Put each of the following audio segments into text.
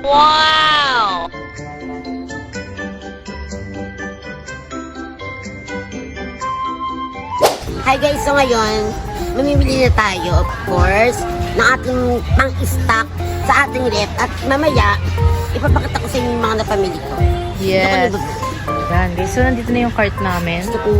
Wow! Hi guys, so ngayon, mamimili na tayo, of course, ng ating pang-stock sa ating rep. At mamaya, ipapakita ko sa inyo yung mga napamili ko. Yes. Yan guys, so nandito na yung cart namin. Gusto ko.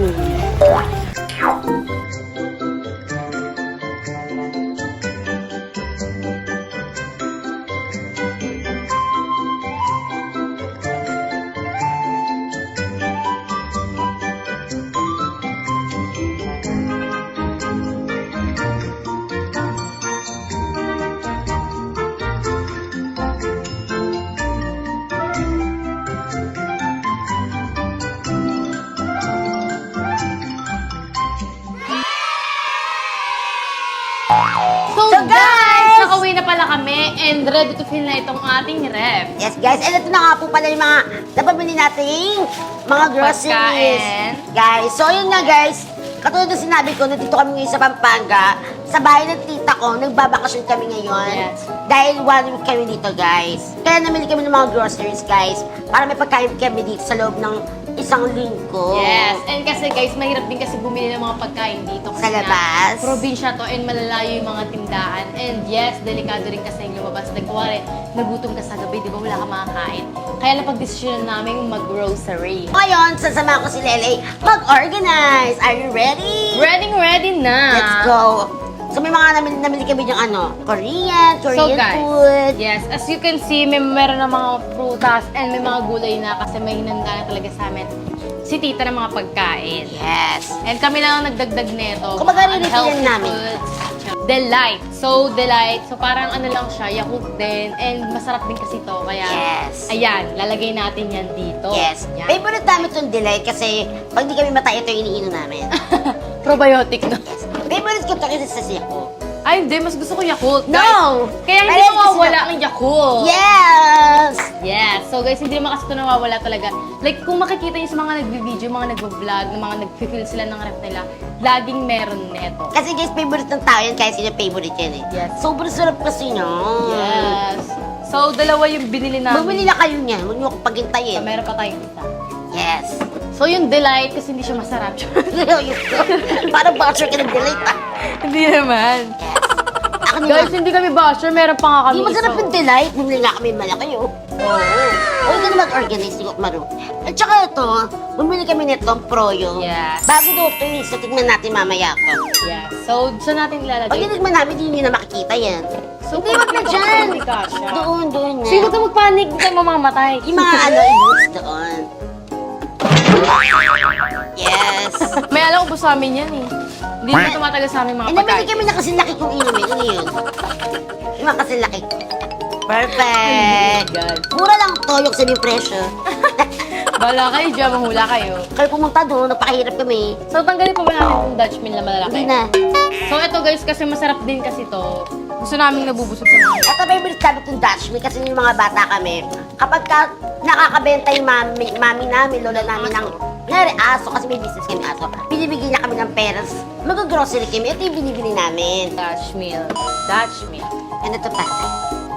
So guys, nakauwi na pala kami and ready to fill na itong ating rep. Yes guys, and ito na nga po pala yung mga napamili nating mga groceries. Pagkain. Guys, so yun nga guys, katulad ng sinabi ko, nandito kami ngayon sa Pampanga, sa bahay ng tita ko, nagbabakasyon kami ngayon. Yes. Dahil 1 week kami dito guys. Kaya namili kami ng mga groceries guys, para may pagkain kami dito sa loob ng isang linggo. Yes, and kasi guys, mahirap din kasi bumili ng mga pagkain dito. Kasi Sa labas. Probinsya to and malalayo yung mga tindahan. And yes, delikado rin kasi yung lumabas. Nagkuwari, nagutom ka sa gabi, di ba wala ka makakain. Kaya napag-desisyon namin mag-grocery. Ngayon, sasama ko si Lele mag-organize. Are you ready? Ready na! Let's go! So may mga namili kami yung Korean So guys, food. yes, as you can see, meron na mga prutas and may mga gulay na kasi may hinanda na talaga sa amin si tita ng mga pagkain. Yes. And kami lang ang nagdagdag nito. Kumbaga, mga rin namin. foods. Delight. So, Delight. So, parang ano lang siya, Yakult din. And masarap din kasi ito. Kaya, Yes. ayan, lalagay natin yan dito. Yes. Yan. Favorite namin itong Delight kasi pag di kami matay, ito yung iniinom namin. Probiotic, no? Yes. Favorite ko ito kasi sa siya ko. Ay, hindi. Mas gusto ko Yakult. No! Guys. Kaya hindi Parehas mawawala kasi ang Yakult. Yes! Yes. So guys, hindi naman kasi ito nawawala talaga. Like, kung makikita niyo sa mga nagbi-video, mga nagbo-vlog, mga nag-fill sila ng rep nila, laging meron neto. Kasi guys, favorite ng tao yan, kaya sila favorite yan eh. Yes. Sobrang sarap kasi nyo. Yes. So, dalawa yung binili namin. Bumili na kayo niyan, huwag nyo akong So, paghintayin. meron pa tayong isa. Yes. So, yung Delight, kasi hindi siya masarap. Parang basher ka ng Delight ah. Hindi naman. Ako Guys, hindi kami basher. Meron pa nga kami Hindi masarap isa. yung Delight. Bumili nga kami malaki oh. Oo. Huwag ka na mag-organize, hindi ko marunong. At saka ito, bumili kami nitong Proyo. Yes. Bago daw ito eh, so tignan natin mamaya ko. Yes. So, saan natin Pag ilalagay? titigman namin, hindi nyo na makikita yan. So, Hindi, wag na dyan. Hindi ka siya. Doon na. Sige, huwag ka magpanik. Hindi tayo mamamatay. Yung mga i-boots doon. Yes. May alam ubos sa amin yan eh. Hindi na tumatagal sa amin mga Eh, namili pagkain. kami na kasi laki kong inumin. Ano yun? Yung mga kasi laki. Perfect. God. Mura lang toyok sa yung presyo. Bala kayo dyan, mahula kayo. Kayo pumunta doon, napakahirap kami. So, tanggalin pa ba natin yung Dutch meal na malalaki? Hindi na. So, ito guys, kasi masarap din kasi to. Gusto namin nabubusog sa mga. At favorite sabi itong Dutch meal kasi yung mga bata kami, kapag nakakabenta yung mami namin, lola namin ng nangyari aso, kasi may business kami aso, binibigyan niya kami ng peras. Mag-grocery kami, ito yung binibili namin. Dutch meal. Dutch meal. And ito pa.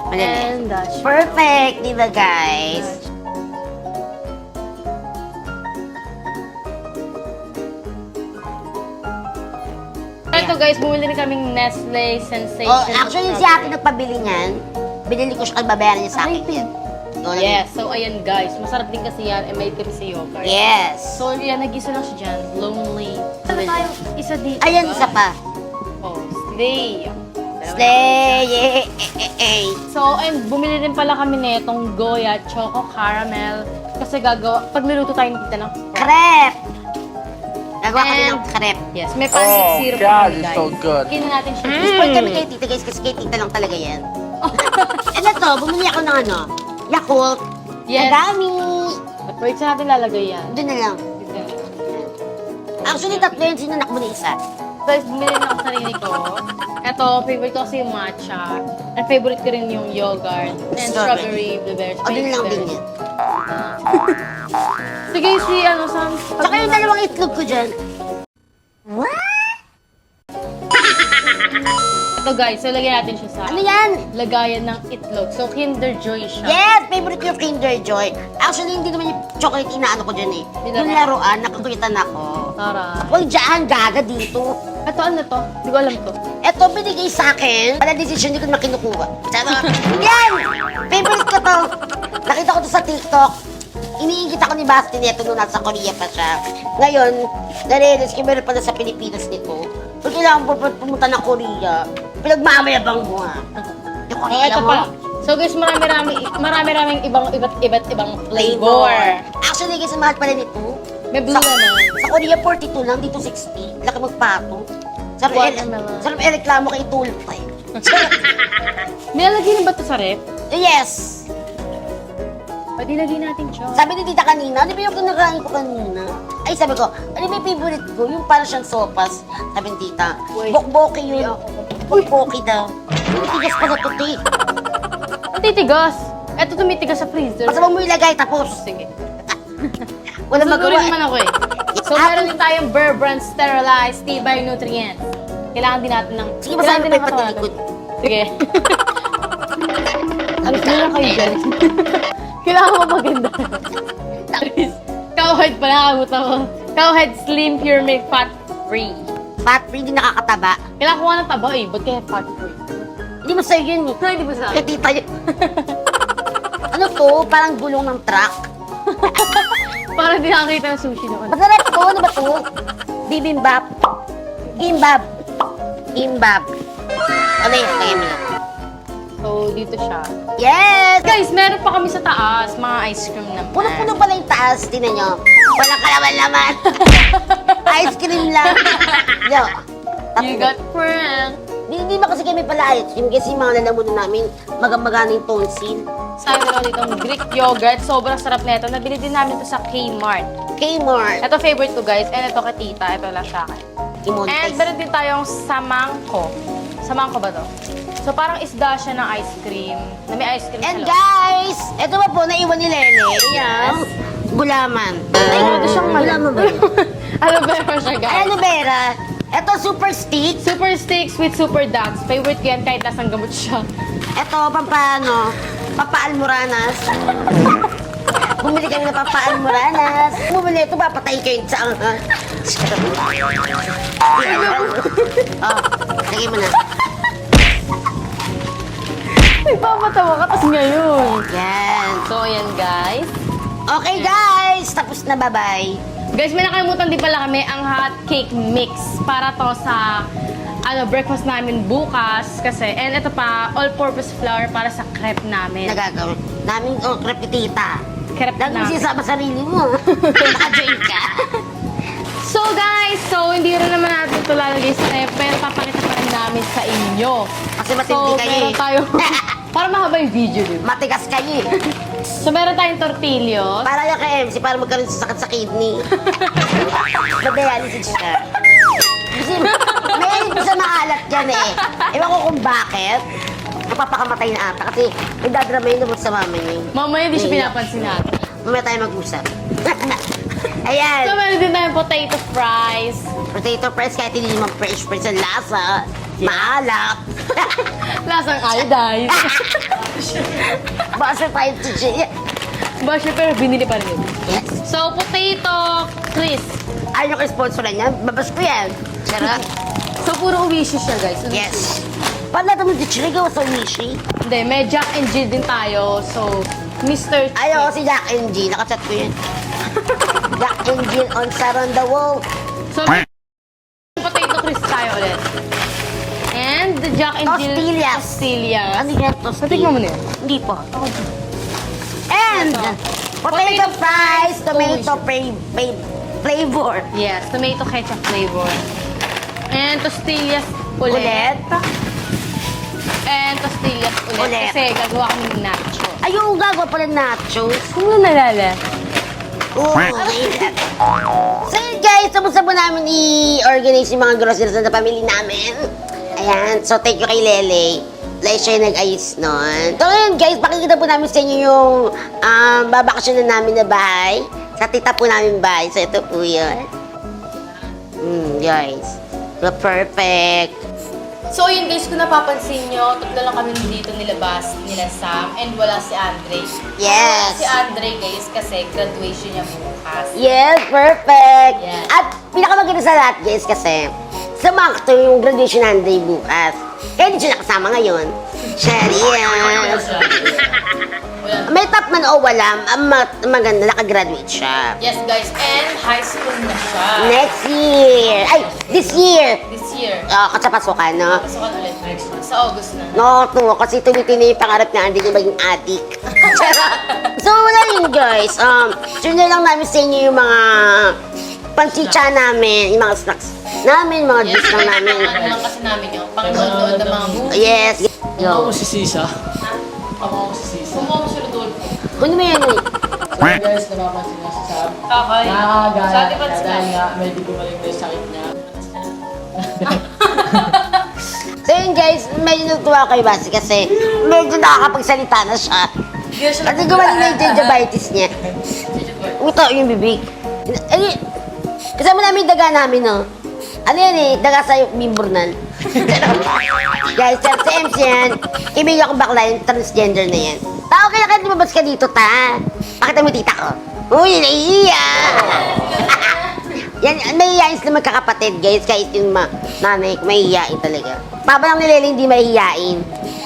Malali. And Dutch meal. Perfect, di ba guys? Ito guys, bumili rin kaming Nestle Sensation. Oh, actually, si ate nagpabili niyan. Binili ko siya, babayaran niya sa akin yan. Yun. Yes, so ayan guys, masarap din kasi yan, may tip si yogurt. Yes. So yan, nag-isa lang siya dyan, lonely. Ano tayo? Isa dito. Ayan, guys. isa pa. Oh, slay. Slay! So, and bumili din pala kami nitong Goya Choco Caramel. Kasi gagawa, pag niluto tayo ng tita ng Crepe! Nagawa kami And- ng crepe. Yes, may pancake Oh, syrup God, kami it's guys. so good. Kinin natin siya. Spoil kami kay tita guys kasi kay tita lang talaga yan. And ito, bumili ako ng Yakult. Yes. Ang dami. But wait, saan natin lalagay yan? Doon na lang. Actually, tatlo yun. Sinanak mo na isa. Guys, bumili na ako sarili ko. Ito, favorite ko kasi yung matcha. And favorite ko rin yung yogurt. And strawberry, blueberries. O, doon lang din yan. Sige, si ano, Sam. Tsaka yung dalawang itlog ko dyan. Ito guys, so lagyan natin siya sa Ano yan? lagayan ng itlog. So, Kinder Joy siya. Yes! Favorite ko yung Kinder Joy. Actually, hindi naman yung chocolate inaano ko dyan eh. Yung laruan, nakakulitan ako. Tara. Huwag dyan, gaga dito. Ito, ano to? Hindi ko alam to. Ito, binigay sa akin. Pala decision, hindi ko naman kinukuha. Charot. Yan! Favorite ko to. Nakita ko to sa TikTok. Iniingit ako ni Basty nito nung nasa Korea pa siya. Ngayon, narealize ko meron pala sa Pilipinas nito. Kung kailangan pumunta ng Korea, pinagmamayabang mo ha. Yung Oh, Korea ito mo. pa. So guys, marami-raming iba't ibang flavor. Actually, guys, ang mahal pala nito. May blue Sa, naman. sa Korea, 42 lang. Dito, 60. Laki magpato. Watermelon. Sarap reklamo kay Tulpay. Nilalagay na ba ito sa rep? Yes! Pwede lagay natin siya. Sabi ni tita kanina, di ba yung kinakain ko kanina? Ay, sabi ko, ano ba yung favorite ko? Yung parang siyang sopas. Sabi ni tita, Wait. bokboki yun. Bokboki daw. Tumitigas pa sa tuti. Ang titigas. Ito tumitigas sa freezer. Basta mo ilagay, tapos. Sige. Walang Susugurin magawa. naman ako eh. So, meron din tayong Bear Brand Sterilized Tibay Nutrients. Kailangan din natin ng... Sige, basahin mo pa yung katawagan. patilikod. Sige. Ang lang kayo dyan. Kailangan ko maganda. Cowhead pala, nakabutan ko. Cowhead Slim Pure Milk Fat Free. Fat free, hindi nakakataba. Kailangan ko nga ng taba eh. Ba't kaya fat free? Hindi mo sa'yo yun. Ito, hindi ba sa Kaya tita yun. Ano to? Parang gulong ng truck. Parang di nakakita ng sushi naman. Masarap to. Ano ba to? Bibimbap. Gimbab. Gimbab. Ano yun? Lagyan mo lang. So, dito siya. Yes! Guys, meron pa kami sa taas. Mga ice cream naman. Puno-puno pala yung taas. Tinan nyo. Walang kalaman-laman. Ice cream lang. Yo. You got pranked. Hindi ba kasi kami pala ice cream? Kasi yung mga lalamunan namin, magamagana yung tonsil. Sabi meron dito Greek yogurt. Sobrang sarap na ito. Nabili din namin ito sa Kmart. Kmart. Ito favorite ko guys. And ito kay tita. Ito lang sa akin. And Imontes. meron din tayong samangko. Samangko ba to? So parang isda siya ng ice cream. Na may ice cream And sa loob. guys, ito ba po, naiwan ni Lele? Yes. Gulaman. Ay, ito siyang mali. Gulaman ba yun? Aloe vera siya Ay, guys. aloe vera. Ito, super stick. Super sticks with super dogs. Favorite ko yan kahit nasang gamot siya. Ito, pampano, papaalmoranas. Bumili kami ng papaalmoranas. Bumili ito, papatay kayo sa anghang. Oh, lagay mo na. Nagpapatawa ka tapos ngayon. Yan. So ayan guys. Okay, guys. Tapos na, bye-bye. Guys, may nakalimutan din pala kami ang hot cake mix para to sa breakfast namin bukas kasi and ito pa all-purpose flour para sa crepe namin. Nagagawin. Namin, oh, krepitita. Crepe Lagi mo namin. sinasama sarili mo. Naka-join ka. So guys, hindi rin naman natin ito lalagay sa ref pero papakita pa rin namin sa inyo. Kasi matindi kayo meron eh. tayo para mahaba yung video din. Matigas kayo eh. So meron tayong tortillos. Para yung kay MC, para magkaroon sa sakit sa kidney. Madialysis siya. Kasi may po sa maalat dyan eh. Ewan ko kung bakit. Napapakamatay na ata. Kasi nagdadrama yun naman sa mama niya. Mamaya hindi siya pinapansin natin. Mamaya tayo mag-usap. So Ayan. meron din tayong potato fries. Potato fries kahit hindi naman fresh ang lasa. Maalat. Lasang iodine. Basta tayo to siya. Basher pero binili pa rin yun. Yes. So potato crisp. Ayaw ko sponsoran niya. Babas ko yan. Charot. So puro wishy siya guys. So, Yes. Paano natin mag-chili gawa sa Wishi? Hindi, may Jack and Jill din tayo. So, Mr. Ayaw si Jack and G. Nakachat ko yun. Jack and Jill on Saron the Wall. So, potato crisp tayo ulit. And the Jack and Jill Tostillas. Tostillas. Ano yan? So, tignan mo na yan. Hindi po. And potato fries, tomato flavor. Yes, tomato ketchup flavor. And tostillas ulit. And tostillas ulit. Ulit. Kasi gagawa kami ng nacho. Ayun, gagawa pala nachos. Ano nalala? So yun guys, tapos na po namin i-organize yung mga groceries na pamili namin. Ayan, so thank you kay Lele. Dahil siya yung nag-ayos nun. So yun guys, pakikita po namin sa inyo yung babakasyon na namin na bahay. Sa tita po namin bahay. So ito po yun. Guys. So perfect. So yun guys, kung napapansin nyo, tatlo lang kami dito nila Basty, nila Sam, and wala si Andre. Yes. Si Andre guys, kasi graduation niya bukas. Yes, perfect. Yes. At pinakamaganda sa lahat, guys, kasi sumakto yung graduation ng Andre bukas. Kaya hindi siya nakasama ngayon. Sherry, yes. May top man o wala, maganda, nakagraduate siya. Yes guys, and high school na siya. Next year. Ay, this year. This year. Katsapasukan, no? Pasukan ulit next month. Sa August na. No, kasi tuloy-tuloy yung pangarap niya, hindi niya maging addict. So, wala yun, guys. Sino lang namin sa inyo yung mga panchicha namin, yung mga snacks namin, mga juice lang namin. Ano lang kasi namin yung pang-doon ng mga movies. Yes. Kumuha mo Yo. si Sisa. Ha? Kumuha mo si Sisa. Kumuha mo si Rodolfo. Ano ba yan? So guys, napapansin nyo si Sam. Okay. Nakakagaya. Sa atin pa Kaya sila. dahil nga, medyo gumaling na yung sakit niya. So yun, guys, medyo natuwa kay Basi kasi medyo nakakapagsalita na siya. Kasi gumaling na yung gingivitis niya. Ito yung bibig. Ay, kasama namin yung daga namin, no? Ano yan eh, daga sa bimbornal. Guys, si MC yan, kaibigan ko bakla yung transgender na yan. Tao, kaya kahit lumabas ka dito, ta. Pakita mo yung tita ko. Uy, naiiya! Yan, mahihiyain sila magkakapatid, guys, kahit yung nanay, mahihiyain talaga. Papa lang ni Lele hindi mahihiyain.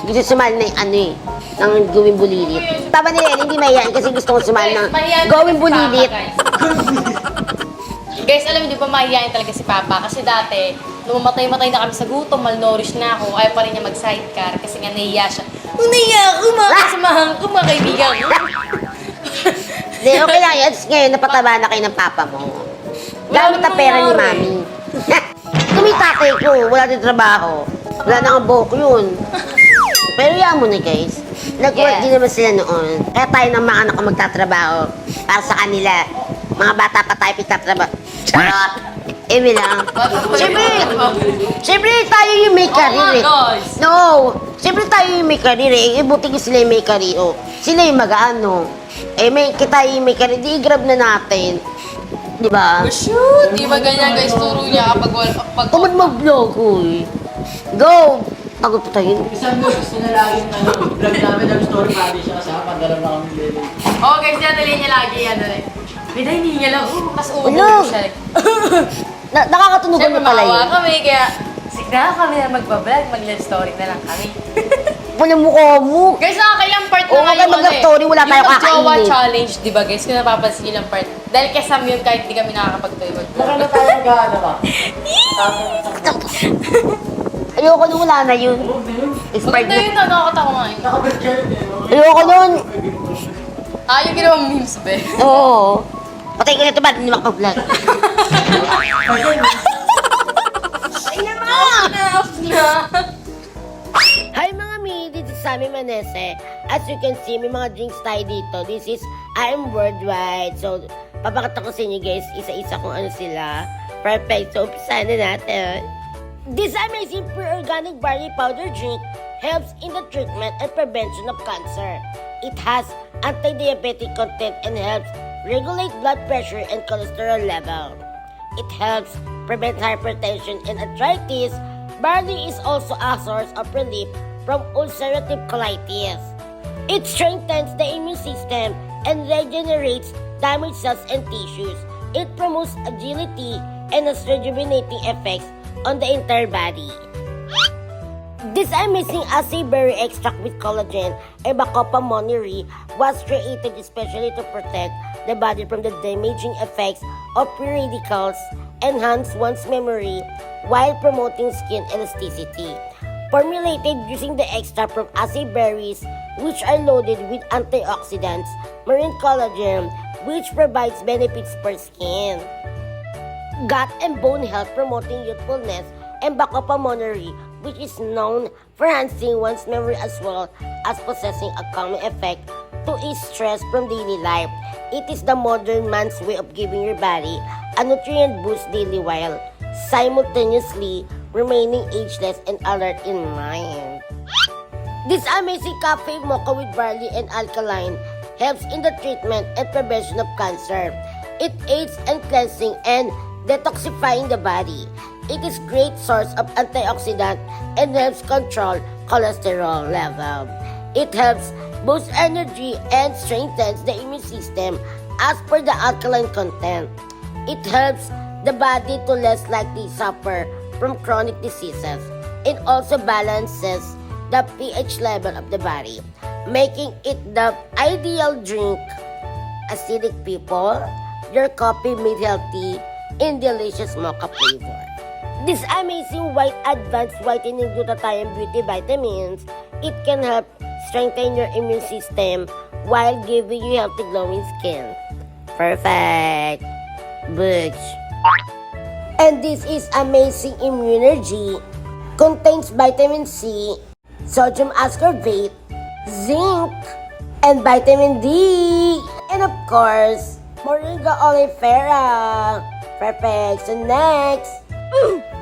Gusto sumali na yung ano eh, ng gawing bulilit. Papa ni Lele hindi mahihiyain kasi gusto ko sumali ng gawing bulilit. Guys, alam niyo, di ba mahihayin talaga si Papa? Kasi dati, nung mamatay-matay na kami sa gutom, malnourished na ako, ayaw pa rin niya mag-sidecar kasi nga nahiya siya. Nahiya ako, mga kasamahan ko, mga kaibigan ko. Di, okay lang yan. Ngayon, napataba na kayo ng papa mo. Gamit ang pera ni mami. Kami tatay ko, wala din trabaho. Wala na ang buhok yun. Pero yan mo na, guys. Nag-work din naman sila noon. Kaya tayo ng mga anak ko magtatrabaho para sa kanila. Mga bata pa tayo pitatrabaho. Charot! Emi lang. Siyempre tayo yung may career eh. guys. No! Siyempre tayo yung may career eh. Buti ko sila yung may career. Oh. Sila yung mag-ano. Kita yung may career. Di grab na natin. Di ba? Shoot! Di ba ganyan guys, turo niya kapag wala, Kumad mag-vlog ko eh. Go! Pagod pa tayo. Isang gusto na lagi ng vlog namin ng story party siya kasama. Dalawa na kami Lele. Oh guys, dinadali niya lagi yan. May hindi niya lang. Tapos Ano? siya. Nakakatunugan Siyempre, na pala yun. makawa kami, kaya sigla kami na magbablog, mag-live story na lang kami. Wala mukha mo. Guys, nakakailang part na Oo, nga maganda yung mag-live story, wala tayong yung mag-jowa kakainin. challenge, di ba guys? Kung napapansin nyo lang part. Dahil kay Sam yun, kahit di kami nakakapagtuloy Baka mag-vlog. na tayo mag-ano ba? Ayoko nung wala na yun. Expired Maganda na. yun, nakakatawa nga yun. Nakapag-share eh. Ayoko nun. Yung ginawang memes, be. Oo. Patay ko na ito ba? Hindi makapag-vlog. Ay naman! Hi mga mi, this is Sammy Manese. As you can see, may mga drinks tayo dito. This is I'm Worldwide. So, papakita ko sa inyo guys, isa-isa kung ano sila. Perfect. So, umpisahan na natin. This amazing pure organic barley powder drink helps in the treatment and prevention of cancer. It has anti-diabetic content and helps regulate blood pressure and cholesterol level. It helps prevent hypertension and arthritis. Barley is also a source of relief from ulcerative colitis. It strengthens the immune system and regenerates damaged cells and tissues. It promotes agility and has rejuvenating effects on the entire body. This amazing acai berry extract with collagen and Bacopa moneri was created especially to protect the body from the damaging effects of free radicals, enhance one's memory, while promoting skin elasticity. Formulated using the extract from acai berries, which are loaded with antioxidants, marine collagen, which provides benefits for skin. Gut and bone health promoting youthfulness, and Bacopa moneri, which is known for enhancing one's memory as well as possessing a calming effect to ease stress from daily life. It is the modern man's way of giving your body a nutrient boost daily while simultaneously remaining ageless and alert in mind. This amazing cafe mocha with barley and alkaline helps in the treatment and prevention of cancer. It aids in cleansing and detoxifying the body. It is great source of antioxidant and helps control cholesterol level. It helps boost energy and strengthens the immune system as per the alkaline content. It helps the body to less likely suffer from chronic diseases. It also balances the pH level of the body, making it the ideal drink. Acidic people, your coffee made healthy in delicious mocha flavor. This amazing white advanced whitening glutathione beauty vitamins, it can help strengthen your immune system while giving you healthy glowing skin. Perfect. Butch. And this is amazing immunergy. Contains vitamin C, sodium ascorbate, zinc, and vitamin D. And of course, moringa oleifera. Perfect. So next,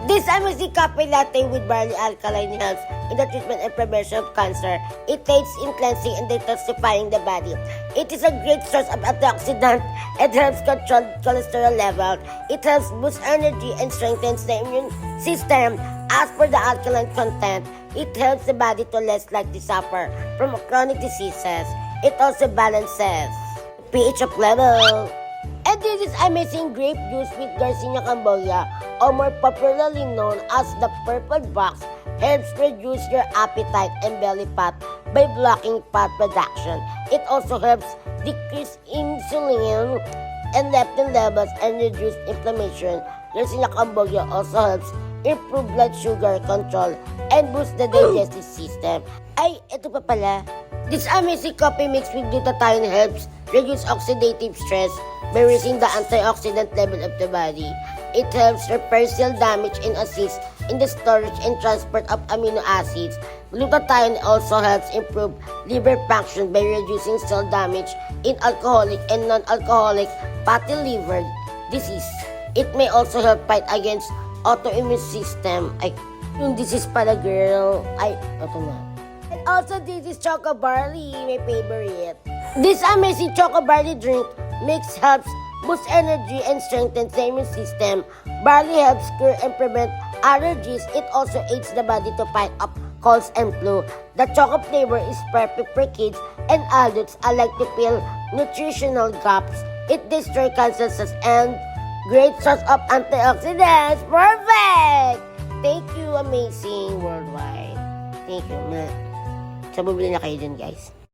this amazing coffee latte with barley alkaline helps in the treatment and prevention of cancer. It aids in cleansing and detoxifying the body. It is a great source of antioxidant. It helps control cholesterol level. It helps boost energy and strengthens the immune system. As per the alkaline content, it helps the body to less likely suffer from chronic diseases. It also balances pH of level. And this is amazing grape juice with Garcinia cambogia, or more popularly known as the purple box, helps reduce your appetite and belly fat by blocking fat production. It also helps decrease insulin and leptin levels and reduce inflammation. Garcinia cambogia also helps improve blood sugar control and boost the digestive system. Ay, ito pa pala. This amazing coffee mix with glutathione helps reduce oxidative stress by raising the antioxidant level of the body. It helps repair cell damage and assists in the storage and transport of amino acids. Glutathione also helps improve liver function by reducing cell damage in alcoholic and non-alcoholic fatty liver disease. It may also help fight against autoimmune system. Ay, yung disease pala, girl. Ay, ito na. And also, this is Choco Barley, my favorite. This amazing Choco Barley drink mix helps boost energy and strengthens the immune system. Barley helps cure and prevent allergies. It also aids the body to fight off colds and flu. The chocolate flavor is perfect for kids and adults alike to fill nutritional gaps. It destroys cancer cells and great source of antioxidants. Perfect! Thank you, amazing worldwide. Thank you, man. So, bumili na kayo dyan, guys.